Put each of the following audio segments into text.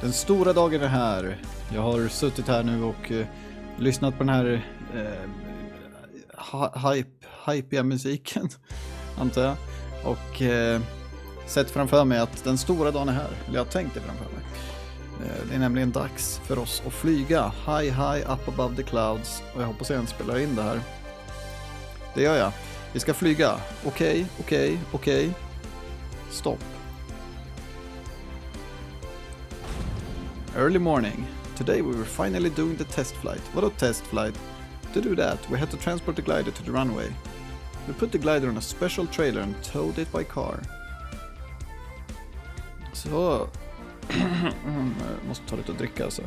Den stora dagen är här. Jag har suttit här nu och lyssnat på den här hypiga musiken, antar jag. Och sett framför mig att den stora dagen är här. Eller jag tänkte framför mig. Det är nämligen dags för oss att flyga high up above the clouds. Och jag hoppas jag spelar in det här. Det gör jag. Vi ska flyga. Okej. Stopp. Early morning. Today we were finally doing the test flight. What a test flight? To do that, we had to transport the glider to the runway. We put the glider on a special trailer and towed it by car. Så... jag måste ta lite att dricka alltså.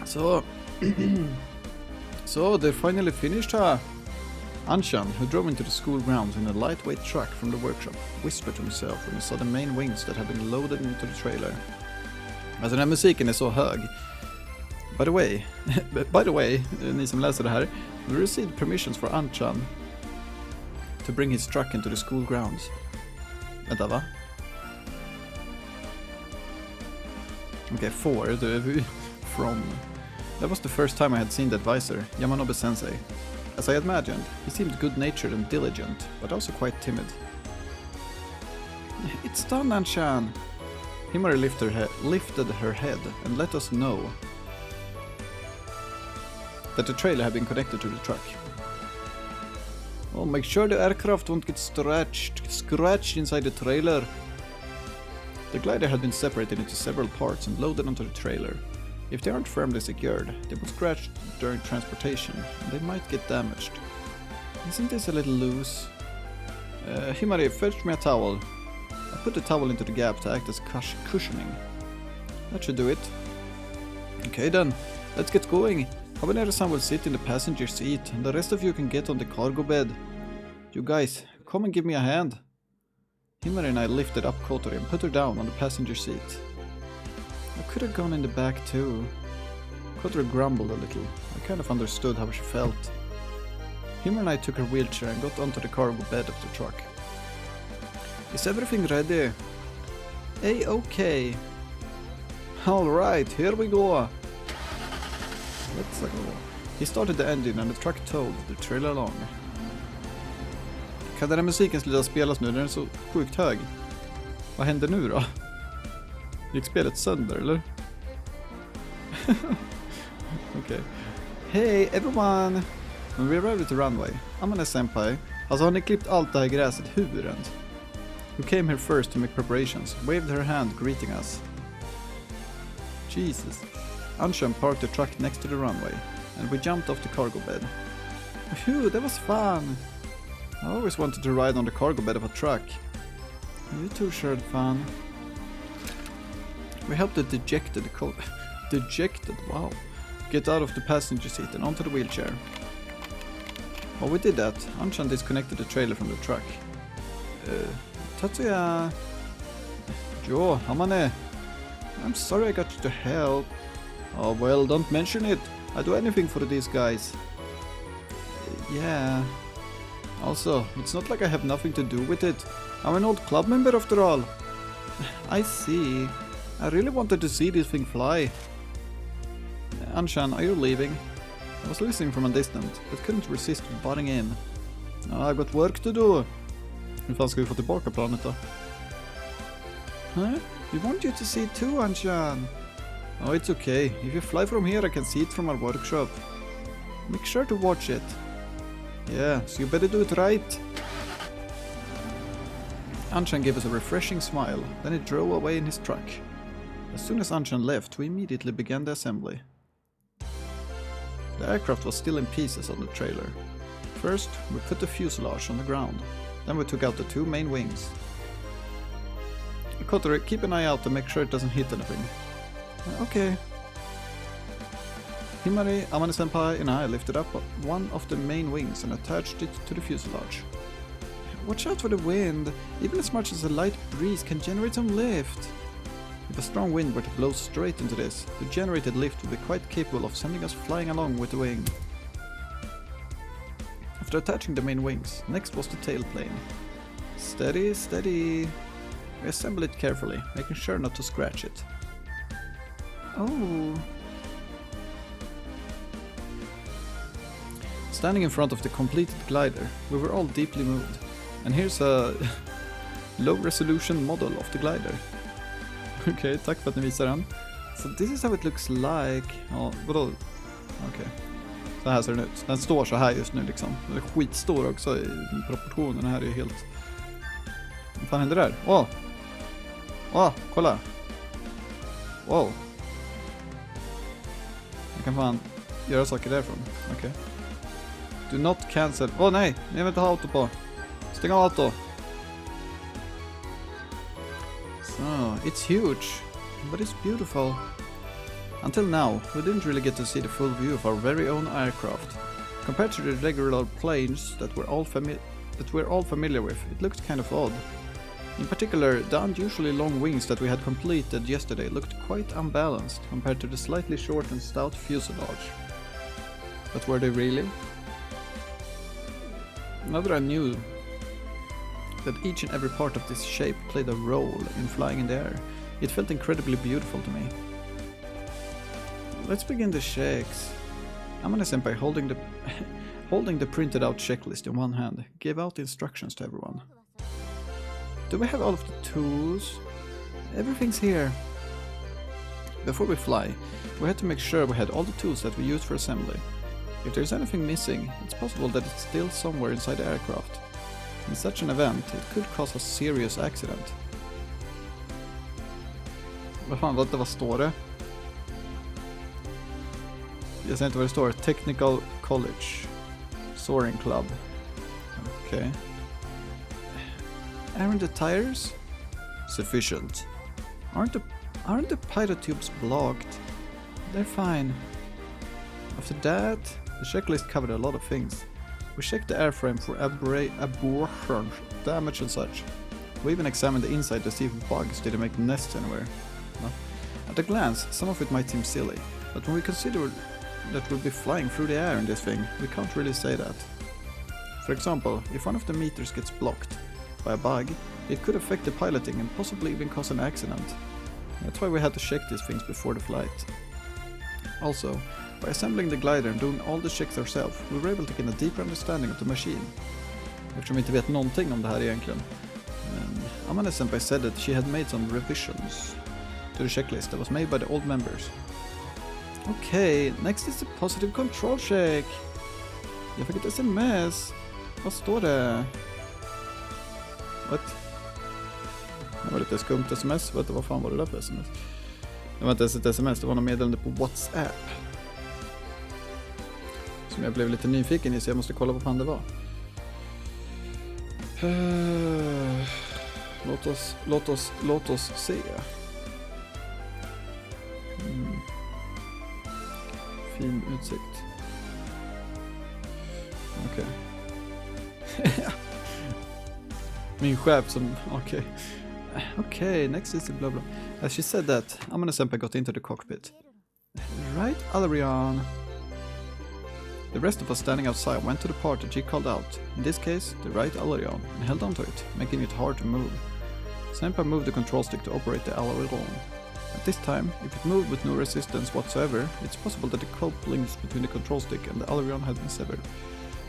So they're finally finished, huh? Anshan, who drove into the school grounds in a lightweight truck from the workshop, whispered to himself when he saw the main wings that had been loaded into the trailer. Alltså den här musiken är så hög. By the way, ni som läser det här, we received permissions for Anshan to bring his truck into the school grounds. Vänta, va? Okay, from. That was the first time I had seen the advisor, Yamanobe-sensei. As I imagined, he seemed good-natured and diligent, but also quite timid. It's done, Anshan! Himari lifted her head and let us know that the trailer had been connected to the truck. Oh, make sure the aircraft won't get scratched inside the trailer. The glider had been separated into several parts and loaded onto the trailer. If they aren't firmly secured, they will scratch during transportation, and they might get damaged. Isn't this a little loose? Himari, fetch me a towel. I put the towel into the gap to act as cushioning. That should do it. Okay then, let's get going. Habanero-san will sit in the passenger seat, and the rest of you can get on the cargo bed. You guys, come and give me a hand. Himari and I lifted up Kotori and put her down on the passenger seat. I could have gone in the back too. Kotori grumbled a little. I kind of understood how she felt. Himari and I took her wheelchair and got onto the cargo bed of the truck. Is everything ready? A-okay. Alright, here we go. Let's go. He started the engine and the truck towed the trailer along. Kan den här musiken sluta spelas nu? Den är så sjukt hög. Vad händer nu då? Gick spelet sönder, eller? Okay. Hey everyone! When we arrived at the runway, Amane-senpai, alltså har ni klippt allt det här gräset hur ens? Who came here first to make preparations, waved her hand greeting us. Jesus. Anshan parked the truck next to the runway, and we jumped off the cargo bed. Phew, that was fun! I always wanted to ride on the cargo bed of a truck. You two shared fun. We helped the dejected, wow, get out of the passenger seat and onto the wheelchair. While we did that, Anshan disconnected the trailer from the truck. Tatsuya... Joe, Hamane... I'm sorry I got you to help. Oh well, don't mention it. I'd do anything for these guys. Yeah. Also, it's not like I have nothing to do with it. I'm an old club member after all. I see. I really wanted to see this thing fly. Anshan, are you leaving? I was listening from a distance, but couldn't resist butting in. I've got work to do. Hur fan ska vi få tillbaka planet då? Huh? We want you to see it too, Anshan. Oh, it's okay. If you fly from here, I can see it from our workshop. Make sure to watch it. Yeah, so you better do it right. Anshan gave us a refreshing smile, then he drove away in his truck. As soon as Anshan left, we immediately began the assembly. The aircraft was still in pieces on the trailer. First, we put the fuselage on the ground. Then we took out the two main wings. Kotori, keep an eye out to make sure it doesn't hit anything. Okay. Himari, Amane-senpai and I lifted up one of the main wings and attached it to the fuselage. Watch out for the wind. Even as much as a light breeze can generate some lift. If a strong wind were to blow straight into this, the generated lift would be quite capable of sending us flying along with the wing. After attaching the main wings, next was the tailplane. Steady, steady. We assemble it carefully, making sure not to scratch it. Oh. Standing in front of the completed glider, we were all deeply moved. And here's a low-resolution model of the glider. Okej, tack för att ni visar den. So this is how it looks like. Ja, vadå? Okej. Så här ser den ut. Den står så här just nu liksom. Den är skitstor också i proportionen. Den här är helt... Vad fan händer där? Åh! Åh, kolla! Wow! Jag kan fan göra saker därifrån. Okej. Do not cancel. Åh nej! Jag vill inte ha auto på. Stäng av auto. So, it's huge. But it's beautiful. Until now, we didn't really get to see the full view of our very own aircraft. Compared to the regular planes that we're all familiar with, it looks kind of odd. In particular, the unusually long wings that we had completed yesterday looked quite unbalanced compared to the slightly short and stout fuselage. But were they really? Now that I knew that each and every part of this shape played a role in flying in the air, it felt incredibly beautiful to me. Let's begin the checks. Amane-senpai, holding the printed out checklist in one hand, gave out instructions to everyone. Do we have all of the tools? Everything's here. Before we fly, we had to make sure we had all the tools that we use for assembly. If there's anything missing, it's possible that it's still somewhere inside the aircraft. In such an event, it could cause a serious accident. Vad står det? Jag ser inte vad det står. Technical College. Soaring Club. Okay. Aren't the tires sufficient? Aren't the pilot tubes blocked? They're fine. After that, the checklist covered a lot of things. We checked the airframe for abortion, damage and such. We even examined the inside to see if bugs didn't make nests anywhere. No. At a glance, some of it might seem silly, but when we consider that we'll be flying through the air in this thing, we can't really say that. For example, if one of the meters gets blocked by a bug, it could affect the piloting and possibly even cause an accident. That's why we had to check these things before the flight. Also, by assembling the glider and doing all the checks ourselves, we were able to gain a deeper understanding of the machine. Eftersom vi inte vet någonting om det här egentligen. Amane-senpai said that she had made some revisions to the checklist that was made by the old members. Okay, next is the positive control check. Jag fick ett sms. Vad står det? What? Det var lite skumt sms. Vet du vad fan var det där för sms? Det var inte ens ett sms, det var något meddelande på WhatsApp. Som jag blev lite nyfiken i, så jag måste kolla vad fan det var. Låt oss se. Fin utsikt. Okej. Min chef som... Okay, next is the blah blah. As she said that, Amane-senpai got into the cockpit. Right, Alarion? The rest of us standing outside went to the part that she called out, in this case, the right Alarion, and held onto it, making it hard to move. Senpai moved the control stick to operate the Alarion. At this time, if it moved with no resistance whatsoever, it's possible that the couplings between the control stick and the Alarion had been severed.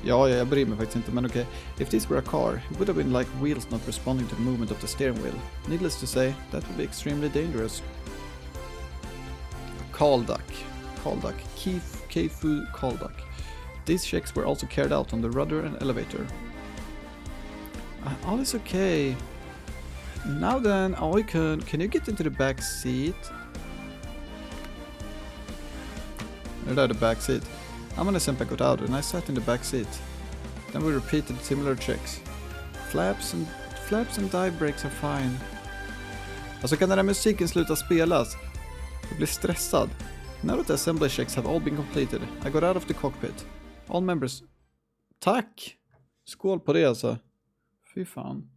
Ja, jag bryr mig faktiskt inte, men okej. If this were a car, it would have been like wheels not responding to the movement of the steering wheel. Needless to say, that would be extremely dangerous. Kaldak. Keifu Kaldak. These checks were also carried out on the rudder and elevator. All is okay. Now then, can you get into the back seat? There, the back seat. Amane-senpai got out and I sat in the back seat. Then we repeated similar checks. Flaps and dive brakes are fine. Alltså kan den här musiken sluta spelas? Jag blir stressad. Now that the assembly checks have all been completed, I got out of the cockpit. All members... Tack! Skål på det alltså. Fy fan.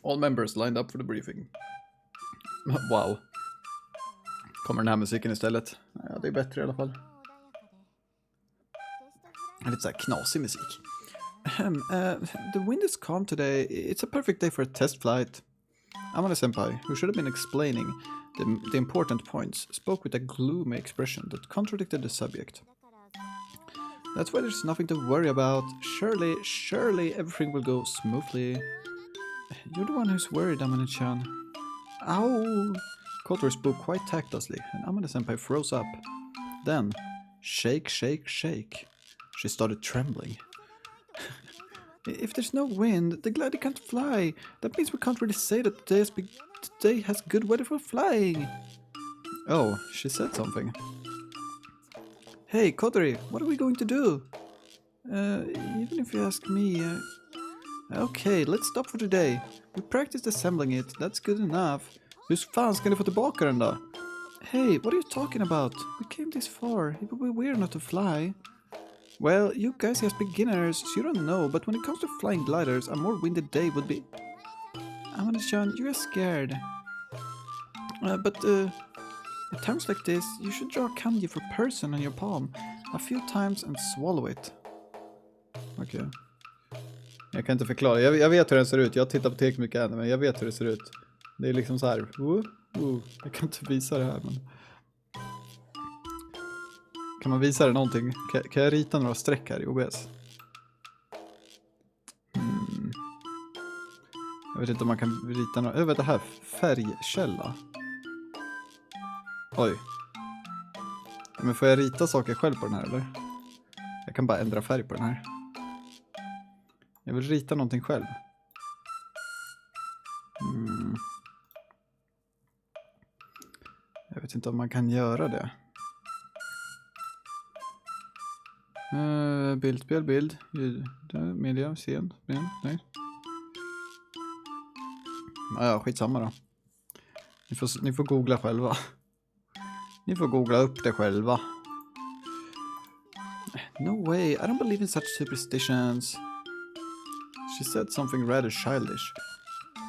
All members lined up for the briefing. Wow. Kommer den här musiken istället? Ja, det är bättre i alla fall. And it's knasig musik. The wind is calm today. It's a perfect day for a test flight. Amane-senpai, who should have been explaining the important points, spoke with a gloomy expression that contradicted the subject. That's why there's nothing to worry about. Surely everything will go smoothly. You're the one who's worried, Amane-chan. Ow! Kotori spoke quite tactlessly, and Amane-senpai froze up. Then, shake. She started trembling. If there's no wind, the glider can't fly. That means we can't really say that today has good weather for flying. Oh, she said something. Hey, Kotori, what are we going to do? Even if you ask me... Okay, let's stop for today. We practiced assembling it, that's good enough. Hur fan ska ni få tillbaka den då? Hey, what are you talking about? We came this far. It would be weird not to fly. Well, you guys as beginners, so you don't know, but when it comes to flying gliders, a more windy day would be... Amane-chan, you are scared. But at times like this, you should draw a kanji for person on your palm a few times and swallow it. Okej. Jag kan inte förklara. Jag vet hur den ser ut. Jag tittar på tekniken än, men jag vet hur det ser ut. Det är liksom så här. Jag kan inte visa det här, men... Kan man visa det någonting? Kan jag rita några streck här i OBS? Jag vet inte om man kan rita några... Vet det här, färgkälla. Oj. Men får jag rita saker själv på den här, eller? Jag kan bara ändra färg på den här. Jag vill rita någonting själv. Jag vet inte om man kan göra det. Bild. Ljud, media, scen, nej. Ja, skitsamma då. Ni får googla själva. Ni får googla upp det själva. No way, I don't believe in such superstitions. She said something rather childish.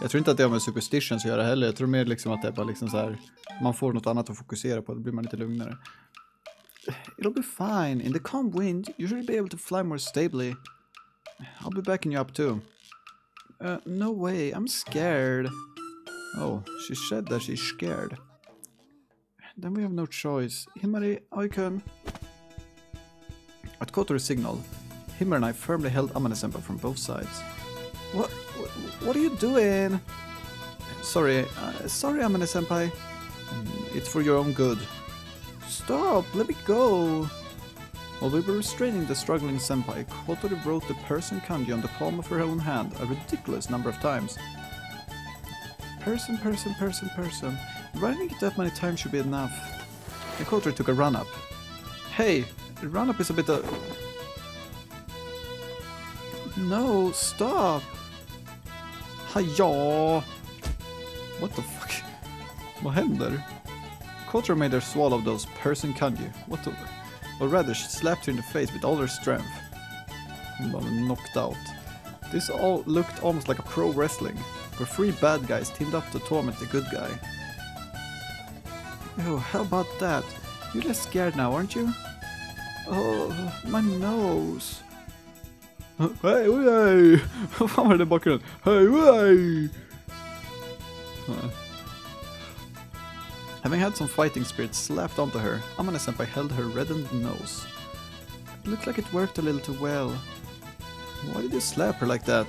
Jag tror inte att det har med superstitions att göra heller. Jag tror mer liksom att det är bara liksom så här, man får något annat att fokusera på, då blir man lite lugnare. It'll be fine. In the calm wind, you should be able to fly more stably. I'll be backing you up too. No way, I'm scared. Oh, she said that she's scared. Then we have no choice. Himari, Aikun. At Kotori's signal, Himmer and I firmly held Amane-senpai from both sides. What are you doing? Sorry, Amane-senpai. It's for your own good. Stop, let me go. While we were restraining the struggling senpai, Kotori wrote the person kanji on the palm of her own hand a ridiculous number of times. Person. Writing it that many times should be enough. And Kotori took a run-up. Hey, run-up is a bit of... No, stop! Haja! What the fuck? Vad händer? Kotori made her swallow those person kanji. What the... Or rather, she slapped her in the face with all her strength. Knocked out. This all looked almost like a pro wrestling, where three bad guys teamed up to torment the good guy. Oh, how about that? You're less scared now, aren't you? Oh, my nose. Hey! Vad fan var det bakgrunden? Hey! Having had some fighting spirit slapped onto her, Amane-senpai held her reddened nose. It looked like it worked a little too well. Why did you slap her like that?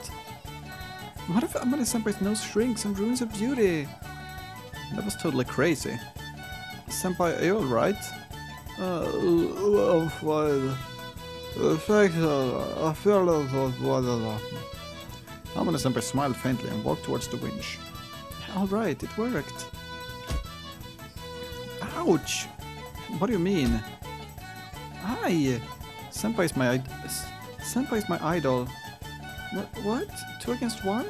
What if Amane-senpai's nose shrinks and ruins her beauty? That was totally crazy. Senpai, are you alright? I'm fine. Thanks, I feel Amane-senpai smiled faintly and walked towards the winch. Alright, it worked. Ouch! What do you mean? Hi! Senpai's my idol. What? 2 against 1?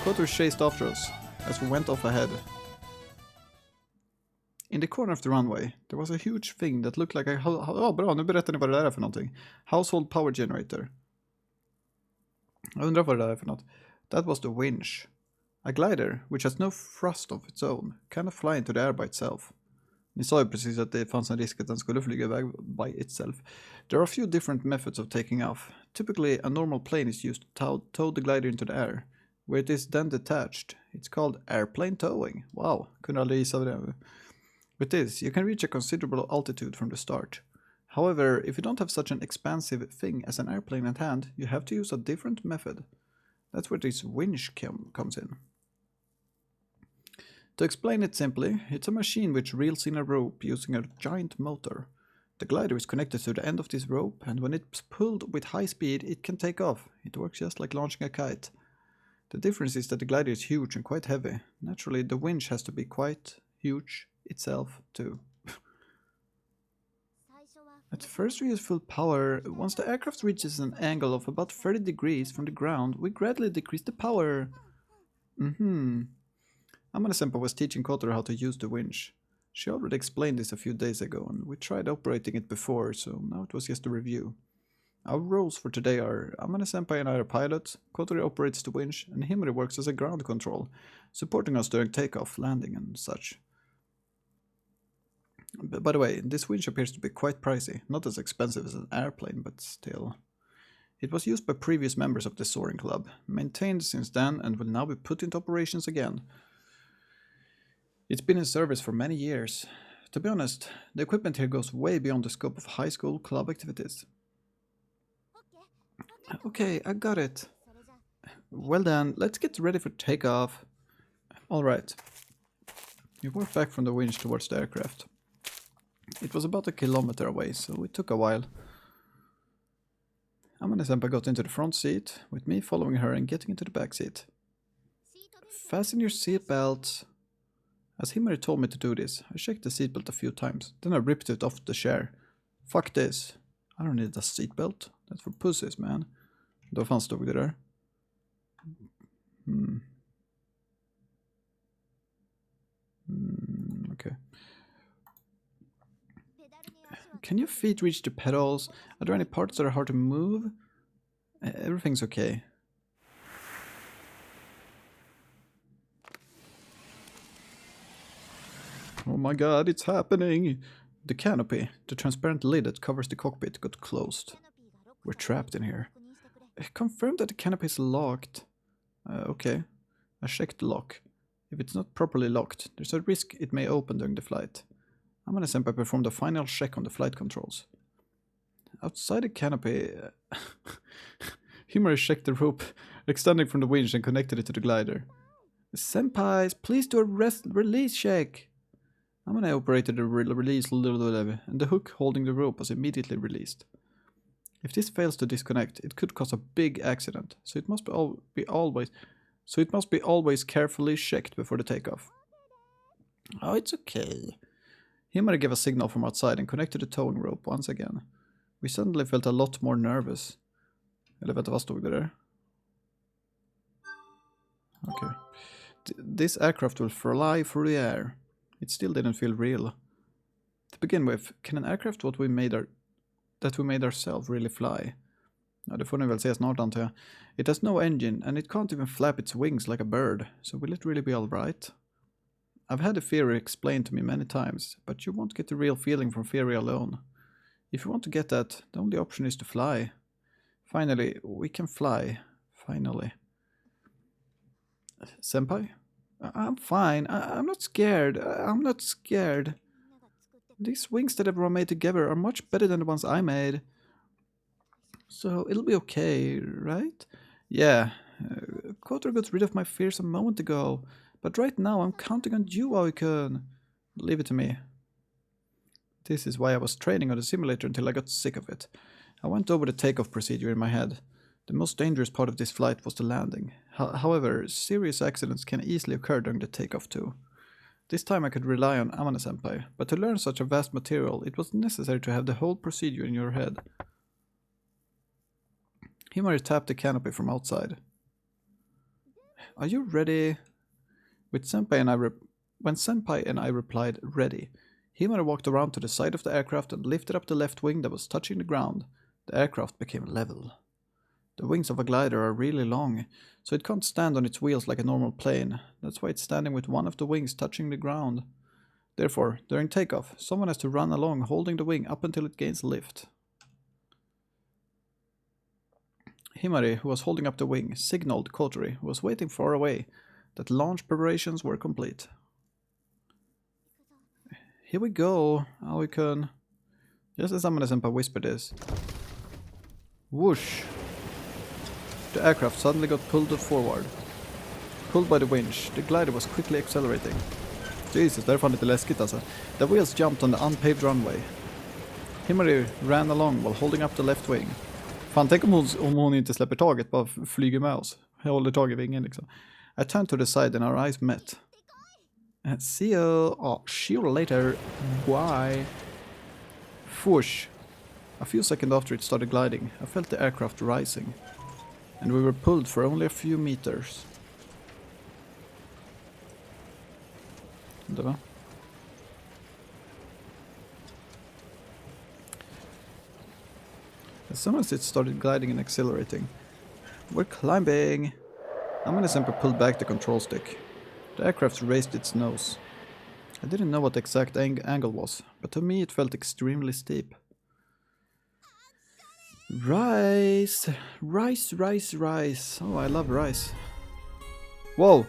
Kotori chased after us as we went off ahead. In the corner of the runway, there was a huge thing that looked like a... bra, nu berättar ni vad det där är för någonting. Household power generator. Jag undrar vad det där är för något. That was the winch. A glider, which has no thrust of its own, cannot fly into the air by itself. Ni sa ju precis att det fanns en risk att den skulle flyga iväg by itself. There are a few different methods of taking off. Typically, a normal plane is used to tow the glider into the air, where it is then detached. It's called airplane towing. Wow, kunde aldrig gissa det. With this, you can reach a considerable altitude from the start. However, if you don't have such an expansive thing as an airplane at hand, you have to use a different method. That's where this winch comes in. To explain it simply, it's a machine which reels in a rope using a giant motor. The glider is connected to the end of this rope, and when it's pulled with high speed, it can take off. It works just like launching a kite. The difference is that the glider is huge and quite heavy. Naturally, the winch has to be quite huge itself too. At first we use full power. Once the aircraft reaches an angle of about 30 degrees from the ground, we gradually decrease the power. Amane-senpai was teaching Kotaro how to use the winch. She already explained this a few days ago, and we tried operating it before, so now it was just a review. Our roles for today are Amane-senpai and I are pilots, Kotaro operates the winch, and Himari works as a ground control, supporting us during takeoff, landing, and such. By the way, this winch appears to be quite pricey, not as expensive as an airplane, but still. It was used by previous members of the Soaring Club, maintained since then, and will now be put into operations again. It's been in service for many years. To be honest, the equipment here goes way beyond the scope of high school club activities. Okay, I got it. Well then, let's get ready for takeoff. Alright. We walked back from the winch towards the aircraft. It was about 1 kilometer away, so it took a while. Amane-senpai got into the front seat, with me following her and getting into the back seat. Fasten your seatbelts. As Himari told me to do this, I checked the seatbelt a few times, then I ripped it off the chair. Fuck this. I don't need a seatbelt. That's for pussies, man. Då fan stod det där. Okay. Can your feet reach the pedals? Are there any parts that are hard to move? Everything's okay. Oh my god, it's happening! The canopy, the transparent lid that covers the cockpit, got closed. We're trapped in here. Confirm that the canopy is locked. Okay. I checked the lock. If it's not properly locked, there's a risk it may open during the flight. Amane-senpai performed a final check on the flight controls. Outside the canopy, Himari checked the rope extending from the winch and connected it to the glider. Senpais, please do a release check. Amane operated the release and the hook holding the rope was immediately released. If this fails to disconnect, it could cause a big accident, so it must be always carefully checked before the takeoff. Oh, it's okay. Himari gave a signal from outside and connected the towing rope once again. We suddenly felt a lot more nervous. Eller vänta, vad stod det där? Okay. This aircraft will fly through the air. It still didn't feel real. To begin with, can an aircraft that we made ourselves really fly? Ja, det får ni väl se snart, antar jag. It has no engine and it can't even flap its wings like a bird, so will it really be alright? I've had the theory explained to me many times, but you won't get the real feeling from theory alone. If you want to get that, the only option is to fly. Finally, we can fly. Finally. Senpai? I'm fine. I'm not scared. I'm not scared. These wings that everyone made together are much better than the ones I made. So it'll be okay, right? Yeah. Kotaro got rid of my fears a moment ago. But right now I'm counting on you, Aoi-kun. Leave it to me. This is why I was training on the simulator until I got sick of it. I went over the takeoff procedure in my head. The most dangerous part of this flight was the landing. However, serious accidents can easily occur during the takeoff too. This time I could rely on Amane-senpai, but to learn such a vast material, it was necessary to have the whole procedure in your head. Himari tapped the canopy from outside. Are you ready? When Senpai and I replied, ready, Himari walked around to the side of the aircraft and lifted up the left wing that was touching the ground. The aircraft became level. The wings of a glider are really long, so it can't stand on its wheels like a normal plane. That's why it's standing with one of the wings touching the ground. Therefore, during takeoff, someone has to run along holding the wing up until it gains lift. Himari, who was holding up the wing, signaled Kotori, who was waiting far away, that launch preparations were complete. Here we go, Aoi-kun. Just as Amane-senpai whispered this. Whoosh! The aircraft suddenly got pulled forward. Pulled by the winch, the glider was quickly accelerating. Jesus, det är fan lite läskigt alltså. The wheels jumped on the unpaved runway. Himari ran along while holding up the left wing. Fan, tänk om hon inte släpper taget, bara flyger med oss. Jag håller tag i vingen liksom. I turned to the side and our eyes met. See you. Oh, see you later. Bye. Whoosh. A few seconds after it started gliding, I felt the aircraft rising. And we were pulled for only a few meters. Det va? As soon as it started gliding and accelerating, we're climbing. Amane-senpai pulled back the control stick. The aircraft raised its nose. I didn't know what the exact angle was, but to me it felt extremely steep. Rice! Rice, rice, rice. Oh, I love rice. Whoa!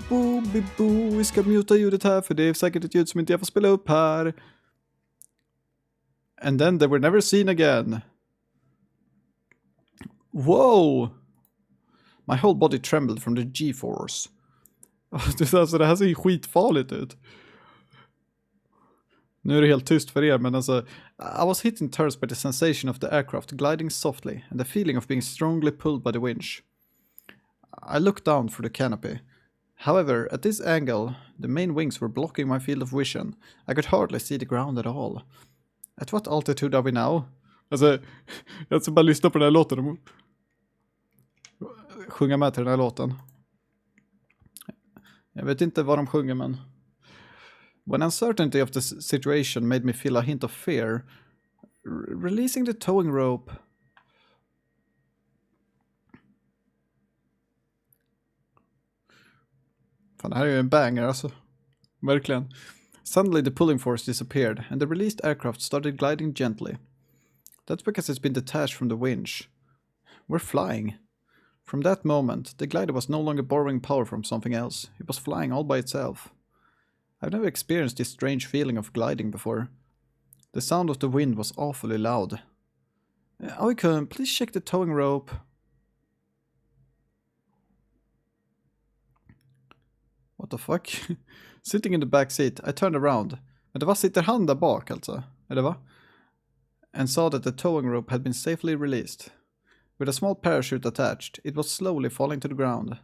Bo, vi ska muta ljudet här för det är säkert ett ljud som inte jag får spela upp här. And then they were never seen again. Whoa! My whole body trembled from the G-force. Alltså det här ser ju skitfarligt ut. Nu är det helt tyst för er, men alltså I was hit in turns by the sensation of the aircraft gliding softly and the feeling of being strongly pulled by the winch. I looked down through the canopy. However, at this angle, the main wings were blocking my field of vision. I could hardly see the ground at all. At what altitude are we now? Alltså, jag ska bara lyssna på den här låten. Sjunga med till den här låten. Jag vet inte vad de sjunger, men... When uncertainty of the situation made me feel a hint of fear, releasing the towing rope... Fan, det här är ju en banger alltså. Verkligen. Suddenly the pulling force disappeared, and the released aircraft started gliding gently. That's because it's been detached from the winch. We're flying. From that moment, the glider was no longer borrowing power from something else. It was flying all by itself. I've never experienced this strange feeling of gliding before. The sound of the wind was awfully loud. Aoi-kun, please check the towing rope. What the fuck? Sitting in the back seat, I turned around. Men det var sitter han där bak alltså? Eller va? And saw that the towing rope had been safely released. With a small parachute attached, it was slowly falling to the ground.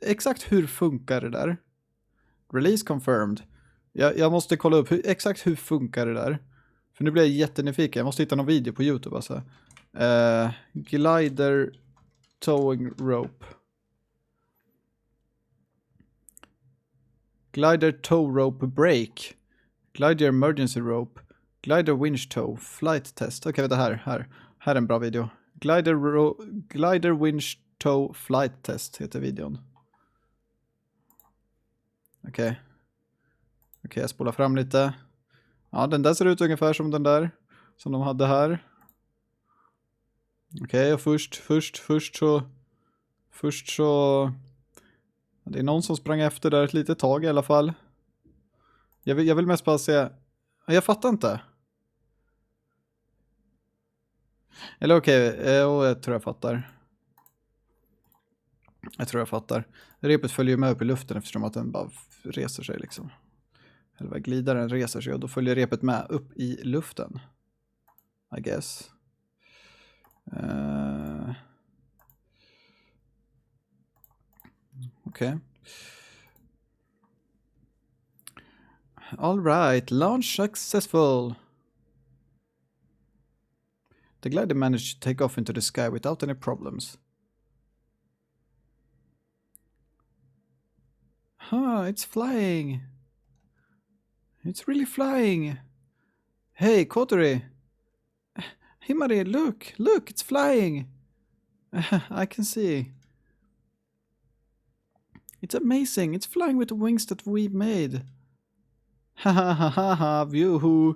Exakt hur funkar det där? Release confirmed. Jag måste kolla upp exakt hur funkar det där. För nu blir jag jättenyfiken. Jag måste hitta någon video på YouTube alltså. Glider towing rope. Glider tow rope break. Glider emergency rope. Glider winch tow. Flight test. Okej, vänta här. Här är en bra video. Glider winch tow flight test heter videon. Okej, jag spolar fram lite. Ja, den där ser ut ungefär som den där. Som de hade här. Okej, och först så... Det är någon som sprang efter där ett litet tag i alla fall. Jag vill mest bara se... Jag fattar inte. Eller okej, jag tror jag fattar. Repet följer med upp i luften eftersom att den bara reser sig liksom. Eller glidaren reser sig och då följer repet med upp i luften. I guess. Okej. All right, launch successful. The glider managed to take off into the sky without any problems. It's flying. It's really flying. Hey, Kotori. Himari, look, it's flying. I can see. It's amazing. It's flying with the wings that we made. Ha ha ha ha ha, view.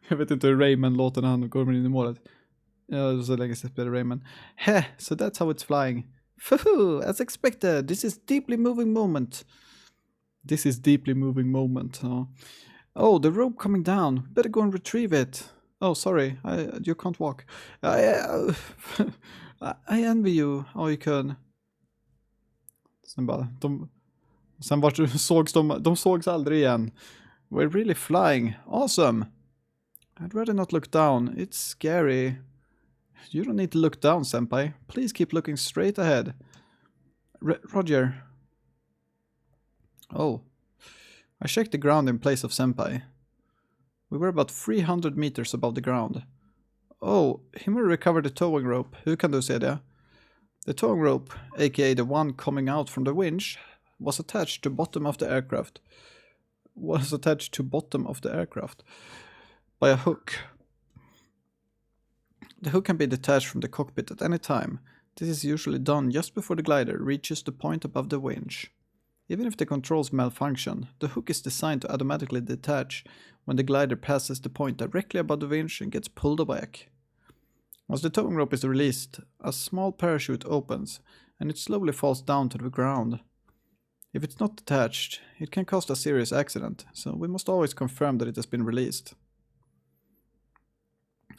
Jag vet inte hur Rayman låter när han går in i målet. Ja, så länge sedan spelade Rayman. Heh, so that's how it's flying. Fuhu, as expected. This is deeply moving moment. This is deeply moving moment. Oh, the rope coming down. Better go and retrieve it. Oh, sorry. You can't walk. I envy you. Oh, you can. Sen bara, de sågs aldrig igen. We're really flying. Awesome. I'd rather not look down. It's scary. You don't need to look down, senpai. Please keep looking straight ahead. Roger. Oh. I checked the ground in place of senpai. We were about 300 meters above the ground. Oh, Himura recovered the towing rope. Hur kan du se det? The towing rope, aka the one coming out from the winch, was attached to bottom of the aircraft. By a hook. The hook can be detached from the cockpit at any time. This is usually done just before the glider reaches the point above the winch. Even if the controls malfunction, the hook is designed to automatically detach when the glider passes the point directly above the winch and gets pulled back. Once the towing rope is released, a small parachute opens and it slowly falls down to the ground. If it's not detached, it can cause a serious accident, so we must always confirm that it has been released.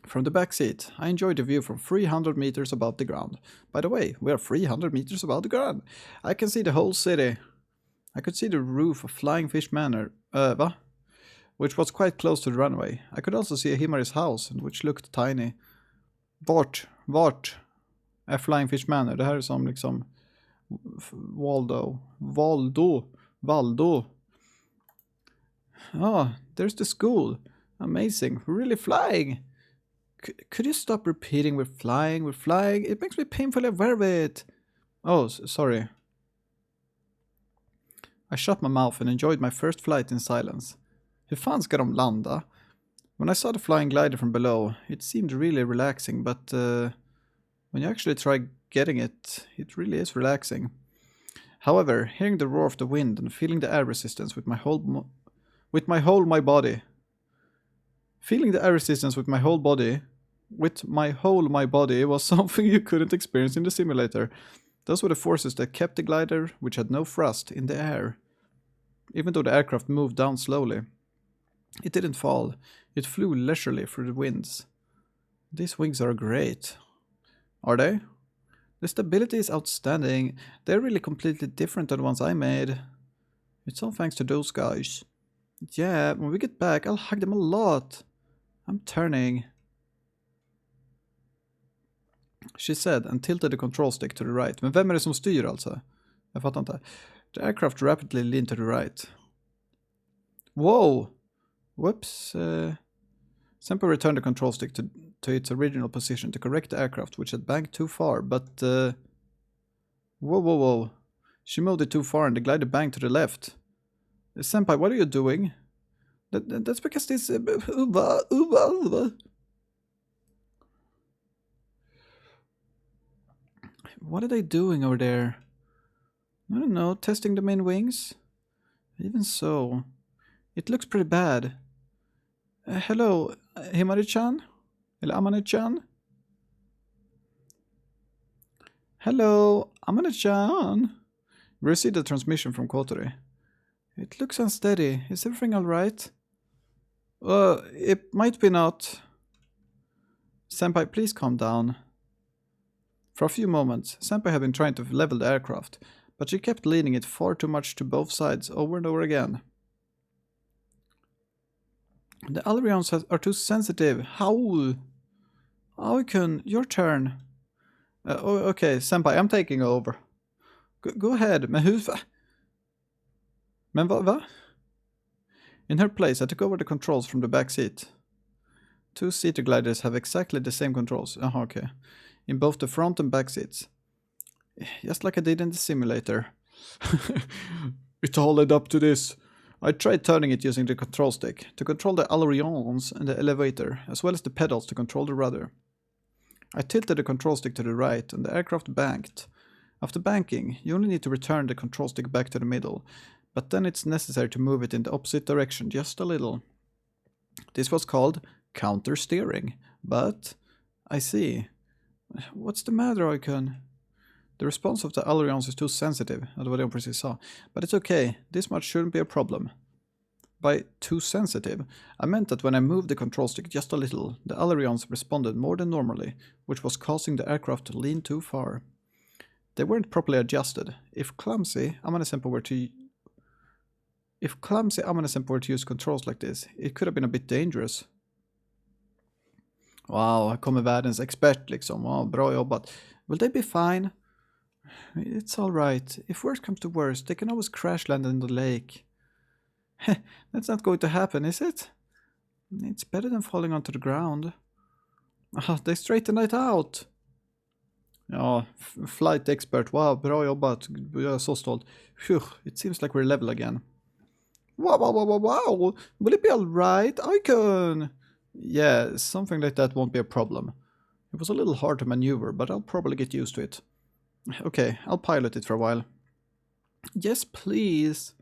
From the back seat, I enjoyed the view from 300 meters above the ground. By the way, we are 300 meters above the ground. I can see the whole city. I could see the roof of Flying Fish Manor, which was quite close to the runway. I could also see Himari's house, which looked tiny. Vart är Flying Fish Manor? Det här är som liksom Valdo. Ah, there's the school. Amazing. We're really flying. Could you stop repeating we're flying? It makes me painfully aware of it. Oh, sorry. I shut my mouth and enjoyed my first flight in silence. Hur fan ska de landa? When I saw the flying glider from below, it seemed really relaxing, but when you actually try getting it, it really is relaxing. However, hearing the roar of the wind and feeling the air resistance with my whole body was something you couldn't experience in the simulator. Those were the forces that kept the glider, which had no thrust, in the air. Even though the aircraft moved down slowly, it didn't fall. It flew leisurely through the winds. These wings are great. Are they? The stability is outstanding. They're really completely different than the ones I made. It's all thanks to those guys. Yeah, when we get back, I'll hug them a lot. I'm turning. She said and tilted the control stick to the right. Men vem är det som styr alltså? Jag fattar inte. The aircraft rapidly leaned to the right. Whoa! Whoops. Senpai returned the control stick to its original position to correct the aircraft, which had banked too far, but... Whoa. She moved it too far and the glider banked to the left. Senpai, what are you doing? That's because this... Uva. What are they doing over there? I don't know, testing the main wings? Even so, it looks pretty bad. Hello, Himari-chan? Eller Amane-chan? Hello, Amane-chan? We received a transmission from Kotori. It looks unsteady. Is everything alright? It might be not. Senpai, please calm down. For a few moments, Senpai had been trying to level the aircraft, but she kept leaning it far too much to both sides over and over again. The ailerons are too sensitive. How? Aokun, your turn. Okay, Senpai, I'm taking over. Go ahead, men hur... Men va? In her place, I took over the controls from the back seat. Two-seater gliders have exactly the same controls. Okay. In both the front and back seats. Just like I did in the simulator. It all led up to this. I tried turning it using the control stick to control the ailerons and the elevator, as well as the pedals to control the rudder. I tilted the control stick to the right and the aircraft banked. After banking, you only need to return the control stick back to the middle, but then it's necessary to move it in the opposite direction just a little. This was called counter-steering, but I see. What's the matter, Oikun? The response of the ailerons is too sensitive, det var det hon precis sa. But it's okay, this much shouldn't be a problem. By too sensitive, I meant that when I moved the control stick just a little, the ailerons responded more than normally, which was causing the aircraft to lean too far. They weren't properly adjusted. If clumsy Amane-senpai were to use controls like this, it could have been a bit dangerous. Wow, här kommer världens expert liksom. Wow, bra jobbat. Will they be fine? It's all right. If worst comes to worst, they can always crash land in the lake. That's not going to happen, is it? It's better than falling onto the ground. They straightened it out. Ja, flight expert. Wow, bra jobbat. Jag är så stolt. It seems like we're level again. Wow. Will it be all right? I can. Yeah, something like that won't be a problem. It was a little hard to maneuver, but I'll probably get used to it. Okay, I'll pilot it for a while. Yes, please.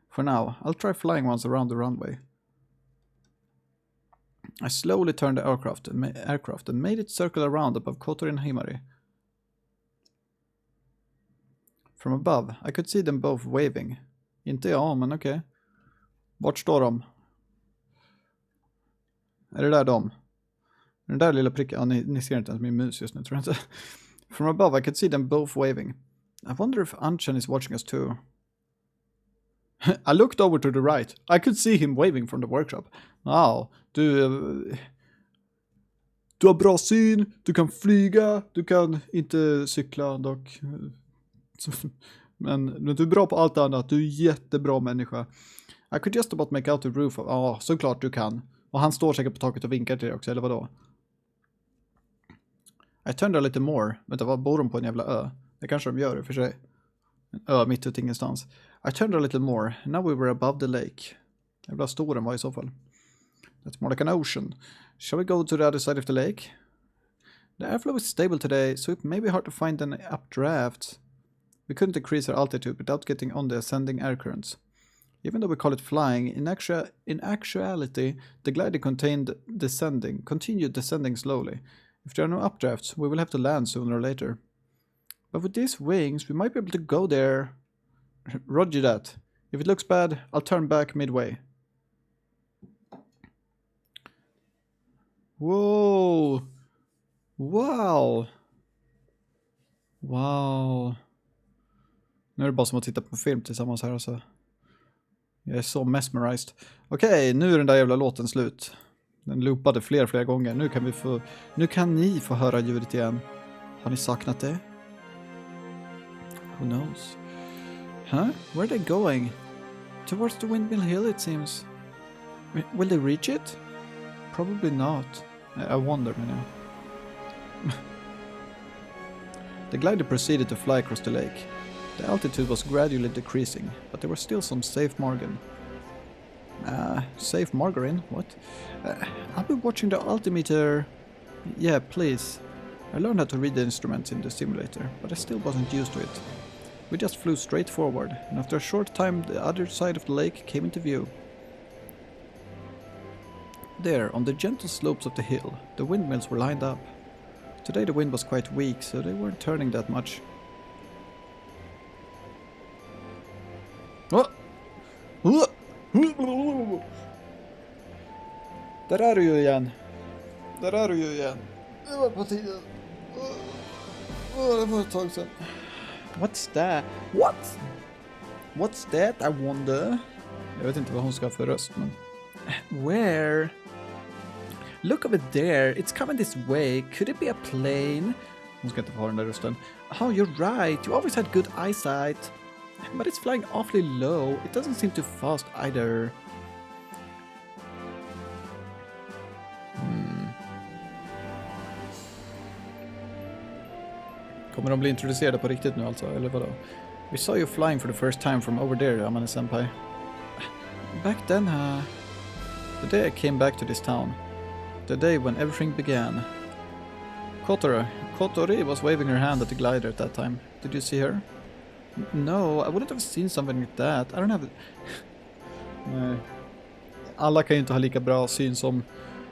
For now, I'll try flying once around the runway. I slowly turned the aircraft and made it circle around above Kotori and Himari. From above, I could see them both waving. Inte jag, men okej. Vart står de? Är det där de? Den där lilla pricken? Ja, ni ser inte ens min mus just nu, tror jag inte. From above, I could see them both waving. I wonder if Anchan is watching us too. I looked over to the right. I could see him waving from the workshop. Wow, du har bra syn, du kan flyga, du kan inte cykla dock. Men du är bra på allt annat, du är jättebra människa. I could just about make out the roof. Ja, såklart du kan. Och han står säkert på taket och vinkar till dig också, eller vadå? I turned a little more. Vänta, vad bor de på en jävla ö? Det kanske de gör i och för sig. En ö mitt ute ingenstans. I turned a little more. Now we were above the lake. Jävla stor den var i så fall. That's more like an ocean. Shall we go to the other side of the lake? The airflow is stable today, so it may be hard to find any updrafts. We couldn't increase our altitude without getting on the ascending air currents. Even though we call it flying, in actuality, the glider continued descending slowly. If there are no updrafts, we will have to land sooner or later. But with these wings, we might be able to go there. Roger that. If it looks bad, I'll turn back midway. Whoa! Wow! Wow! Nu är det bara som att titta på film tillsammans här alltså. Jag är så mesmerized. Okej, nu är den där jävla låten slut. Den loopade flera gånger. Nu kan ni få höra ljudet igen. Har ni saknat det? Who knows? Huh? Where are they going? Towards the Windmill Hill, it seems. Will they reach it? Probably not. I wonder, you know. The glider proceeded to fly across the lake. The altitude was gradually decreasing, but there was still some safe margin. Safe margarine? What? I'll be watching the altimeter. Yeah, please. I learned how to read the instruments in the simulator, but I still wasn't used to it. We just flew straight forward, and after a short time the other side of the lake came into view. There, on the gentle slopes of the hill, the windmills were lined up. Today the wind was quite weak, so they weren't turning that much. Där är du ju igen. Det var på tiden. Det var ett tag sedan. What's that? What's that, I wonder? Jag vet inte vad hon ska ha för röst, men... Where? Look over there. It's coming this way. Could it be a plane? Hon ska inte få ha den där rösten. Oh, you're right. You always had good eyesight. But it's flying awfully low. It doesn't seem too fast either. Kommer de bli introducerade på riktigt nu alltså, eller vadå? We saw you flying for the first time from over there, Amane-senpai. Back then, the day I came back to this town. The day when everything began. Kotori was waving her hand at the glider at that time. Did you see her? No, I wouldn't have seen something like that. I don't have... Nej. Alla kan ju inte ha lika bra syn som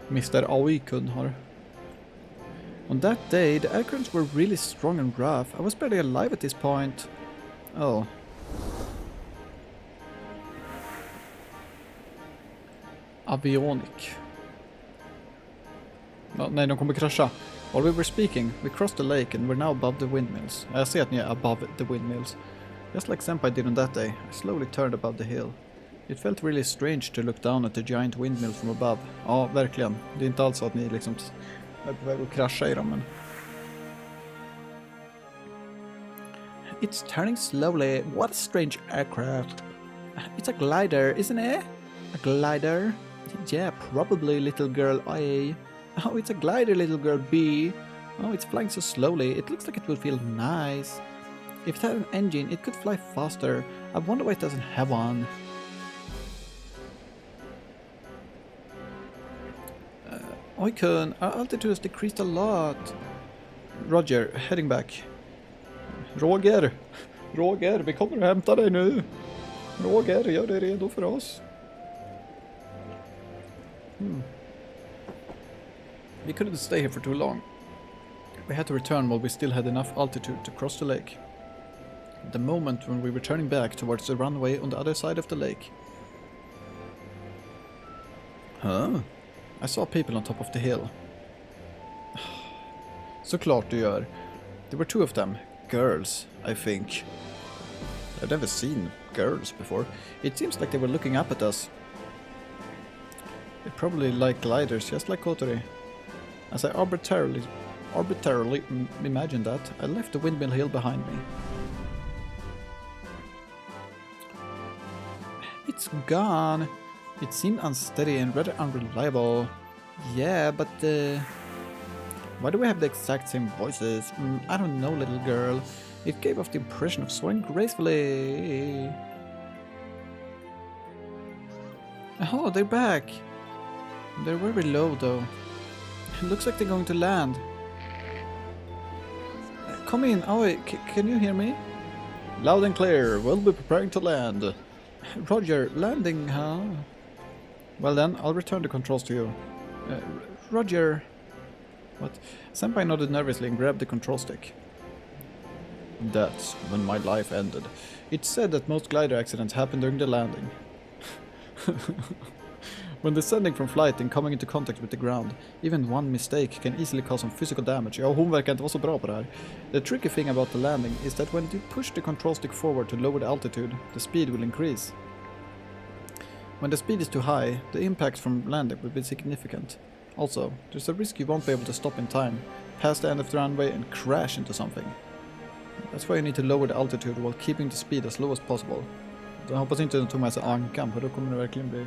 Mr. AI-kun har. On that day, the air currents were really strong and rough. I was barely alive at this point. Oh. Avionic. No, nej, de kommer krascha. While we were speaking, we crossed the lake and we're now above the windmills. Jag ser att ni är above the windmills. Just like Senpai did on that day, I slowly turned above the hill. It felt really strange to look down at the giant windmill from above. Ja, verkligen. Det är inte alls så att ni liksom är på väg att krascha i dem, men... It's turning slowly. What a strange aircraft. It's a glider, isn't it? A glider? Yeah, probably, little girl A. Oh, it's a glider, little girl B. Oh, it's flying so slowly. It looks like it would feel nice. If it had an engine, it could fly faster. I wonder why it doesn't have one. Oikun, our altitude has decreased a lot. Roger, heading back. Roger, vi kommer att hämta dig nu. Roger, gör dig redo för oss. We couldn't stay here for too long. We had to return while we still had enough altitude to cross the lake. The moment when we were turning back towards the runway on the other side of the lake. Huh? I saw people on top of the hill. Såklart du gör. There were two of them. Girls, I think. I've never seen girls before. It seems like they were looking up at us. They probably like gliders, just like Kotori. As I arbitrarily imagined that, I left the windmill hill behind me. It's gone. It seemed unsteady and rather unreliable. Yeah, but why do we have the exact same voices? I don't know, little girl. It gave off the impression of soaring gracefully. Oh, they're back. They're very low, though. It looks like they're going to land. Come in. Oh, can you hear me? Loud and clear. We'll be preparing to land. Roger, landing, huh? Well then, I'll return the controls to you. Roger. What? Senpai nodded nervously and grabbed the control stick. That's when my life ended. It's said that most glider accidents happen during the landing. When descending from flight and coming into contact with the ground, even one mistake can easily cause some physical damage. Ja, hon verkar inte vara så bra på det här. The tricky thing about the landing is that when you push the control stick forward to lower the altitude, the speed will increase. When the speed is too high, the impact from landing will be significant. Also, there's a risk you won't be able to stop in time, pass the end of the runway and crash into something. That's why you need to lower the altitude while keeping the speed as low as possible. Jag hoppas inte de tog med sig ankan, för då kommer det verkligen bli...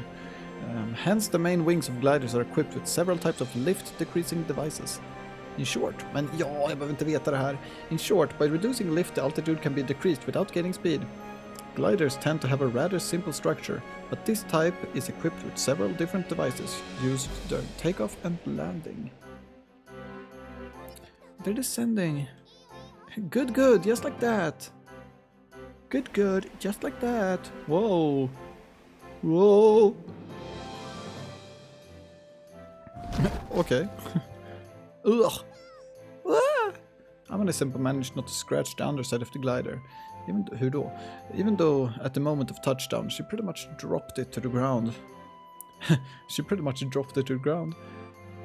hence the main wings of gliders are equipped with several types of lift decreasing devices. In short, men ja, jag behöver inte veta det här. In short, by reducing lift the altitude can be decreased without gaining speed. Gliders tend to have a rather simple structure, but this type is equipped with several different devices used during takeoff and landing. They're descending. Good, just like that. Good, just like that. Whoa. Okay. Ugh. Ah! I'm gonna simply manage not to scratch the underside of the glider. Even though at the moment of touchdown she pretty much dropped it to the ground.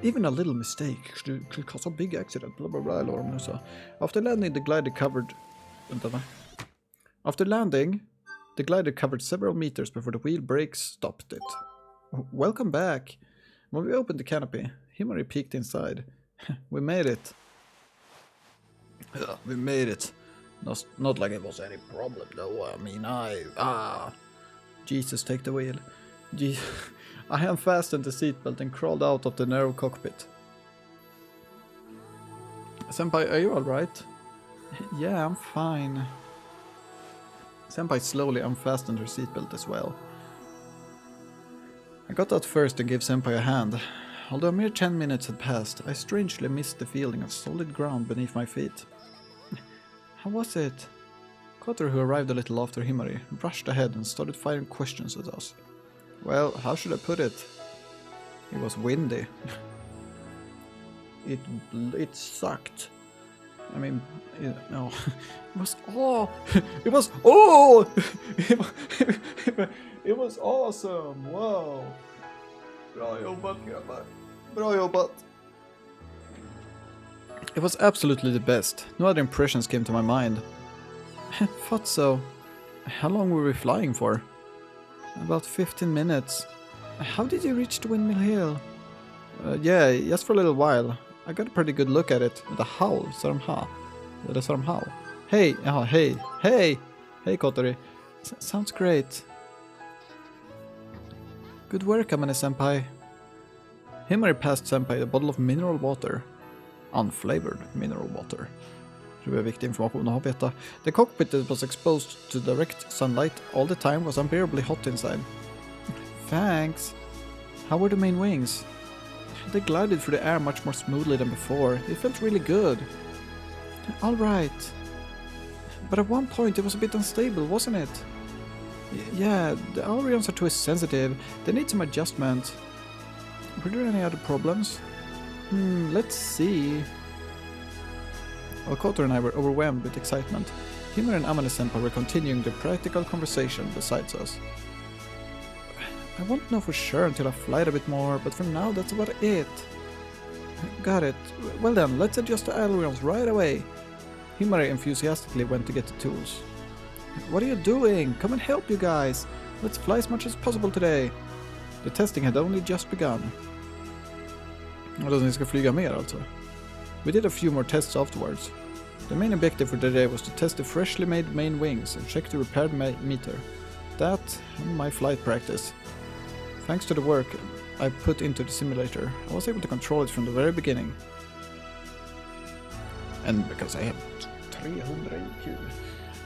Even a little mistake could cause a big accident, blah blah blah, eller vad de nu sa. After landing, the glider covered several meters before the wheel brakes stopped it. Welcome back. When we opened the canopy, Himari peeked inside. We made it. We made it. Not like it was any problem though. I mean, Jesus, take the wheel. I unfastened the seatbelt and crawled out of the narrow cockpit. Senpai, are you alright? Yeah, I'm fine. Senpai slowly unfastened her seatbelt as well. I got out first and gave Senpai a hand. Although a mere 10 minutes had passed, I strangely missed the feeling of solid ground beneath my feet. How was it? Kotori, who arrived a little after Himari, rushed ahead and started firing questions at us. Well, how should I put it? It was windy. It sucked. I mean, it was it was it was awesome. Wow. Bra jobbat grabbar. Bra jobbat. It was absolutely the best. No other impressions came to my mind. Thought so. How long were we flying for? About 15 minutes. How did you reach the Windmill Hill? Yeah, just for a little while. I got a pretty good look at it. The howl, Sarmha. The Sarmha. Hey, hey, Kotori. Sounds great. Good work, Amane-senpai. Himari passed Senpai a bottle of mineral water. Unflavored mineral water. Det är viktig information att ha veta. The cockpit that was exposed to direct sunlight all the time was unbearably hot inside. Thanks. How were the main wings? They glided through the air much more smoothly than before. It felt really good. All right. But at one point it was a bit unstable, wasn't it? Yeah, the Aurions are too sensitive. They need some adjustment. Were there any other problems? Let's see. While Kotori and I were overwhelmed with excitement, Himari and Amane-senpai were continuing the practical conversation besides us. I won't know for sure until I fly it a bit more, but for now that's about it. Got it. Well then, let's adjust the ailerons right away. Himari enthusiastically went to get the tools. What are you doing? Come and help, you guys. Let's fly as much as possible today. The testing had only just begun. Ni ska flyga mer alltså. We did a few more tests afterwards. The main objective for the day was to test the freshly made main wings and check the repaired meter. That and my flight practice. Thanks to the work I put into the simulator, I was able to control it from the very beginning. And because I have 300 IQ.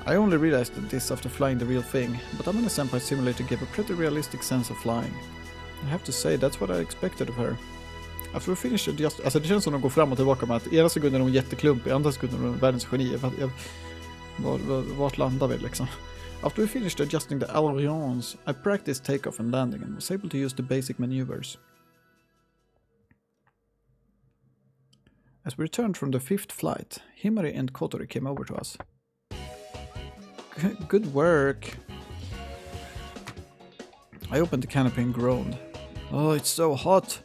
I only realized this after flying the real thing, but Amane-senpai's simulator gave a pretty realistic sense of flying. I have to say, that's what I expected of her. After we finished just, alltså det känns som att de går fram och tillbaka med att ena sekunden är hon jätteklumpig, andra sekunden är hon världens geni. Vart landar vi liksom? After we finished adjusting the ailerons, I practiced takeoff and landing and was able to use the basic maneuvers. As we returned from the 5th flight, Himari and Kotori came over to us. Good work. I opened the canopy and groaned. Oh, it's so hot.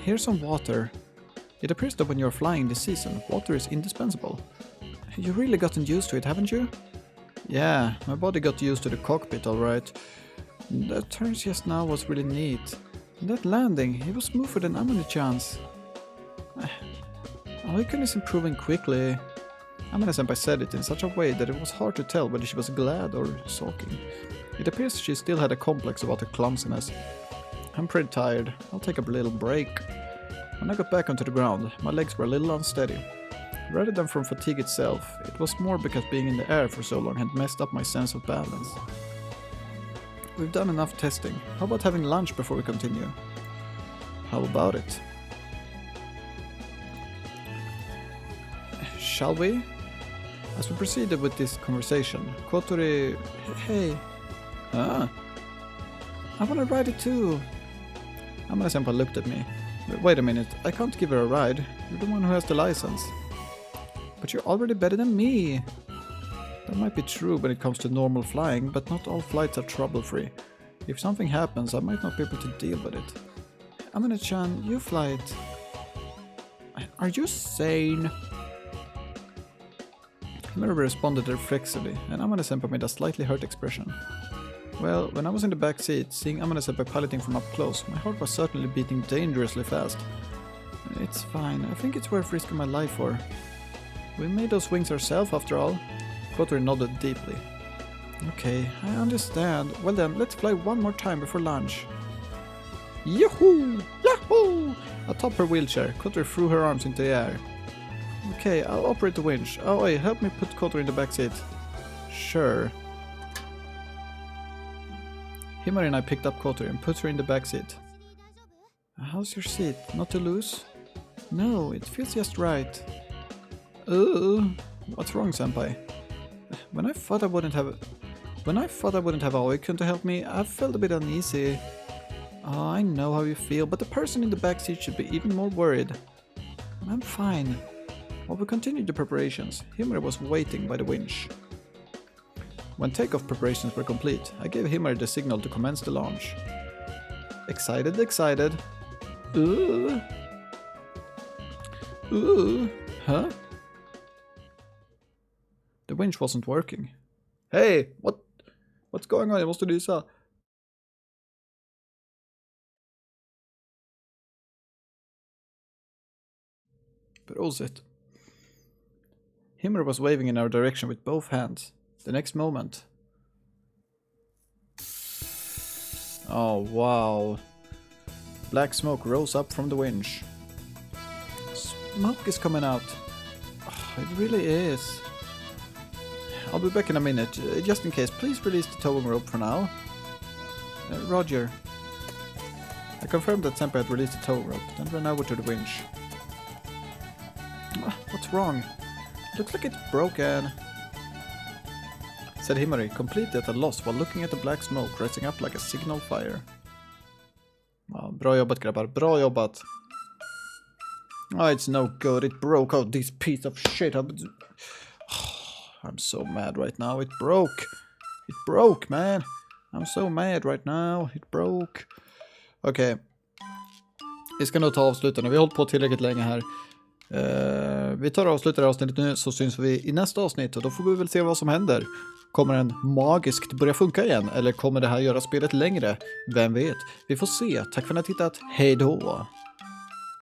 Here's some water. It appears that when you're flying this season, water is indispensable. You've really gotten used to it, haven't you? Yeah, my body got used to the cockpit alright. That turn just now was really neat. And that landing, it was smoother than Amane-chan's. Icon is improving quickly. Amane-senpai said it in such a way that it was hard to tell whether she was glad or sulking. It appears she still had a complex about her clumsiness. I'm pretty tired. I'll take a little break. When I got back onto the ground, my legs were a little unsteady. Rather than from fatigue itself, it was more because being in the air for so long had messed up my sense of balance. We've done enough testing. How about having lunch before we continue? How about it? Shall we? As we proceeded with this conversation, Kotori... Hey... I wanna ride it too. Amane-senpai looked at me. Wait a minute, I can't give her a ride. You're the one who has the license. But you're already better than me. That might be true when it comes to normal flying, but not all flights are trouble-free. If something happens, I might not be able to deal with it. Amane-chan, you fly it. Are you sane? Himari responded reflexively, and Amane-senpai made a slightly hurt expression. Well, when I was in the back seat, seeing Amane-senpai piloting from up close, my heart was certainly beating dangerously fast. It's fine, I think it's worth risking my life for. We made those wings ourselves after all. Kotori nodded deeply. Okay, I understand. Well then, let's fly one more time before lunch. Yahoo! Yahoo! Atop her wheelchair, Kotori threw her arms into the air. Okay, I'll operate the winch. Oh wait, help me put Kotori in the back seat. Sure. Himari and I picked up Kotori and put her in the back seat. How's your seat? Not too loose? No, it feels just right. Ooh. What's wrong, Senpai? When I thought I wouldn't have Aoi-kun to help me, I felt a bit uneasy. Oh, I know how you feel, but the person in the backseat should be even more worried. I'm fine. While we continued the preparations, Himari was waiting by the winch. When takeoff preparations were complete, I gave Himari the signal to commence the launch. Excited. Ooh. Huh? The winch wasn't working. Hey, what's going on? Jag måste lysa. Prosit. Himmer was waving in our direction with both hands. The next moment... Oh, wow. Black smoke rose up from the winch. Smoke is coming out. Oh, it really is. I'll be back in a minute. Just in case, please release the towing rope for now. Roger. I confirmed that Senpai had released the towing rope, then ran over to the winch. What's wrong? Looks like it's broken. Said Himari, completely at a loss while looking at the black smoke rising up like a signal fire. Wow, bra jobbat grabbar, bra jobbat. Oh, it's no good, it broke out, this piece of shit. I'm so mad right now, it broke. It broke, man. I'm so mad right now, it broke. Okej. Vi ska nog ta avsluta nu, vi har hållit på tillräckligt länge här. Vi tar och avslutar avsnittet nu, så syns vi i nästa avsnitt och då får vi väl se vad som händer. Kommer den magiskt börja funka igen eller kommer det här göra spelet längre? Vem vet? Vi får se. Tack för att ni har tittat. Hej då!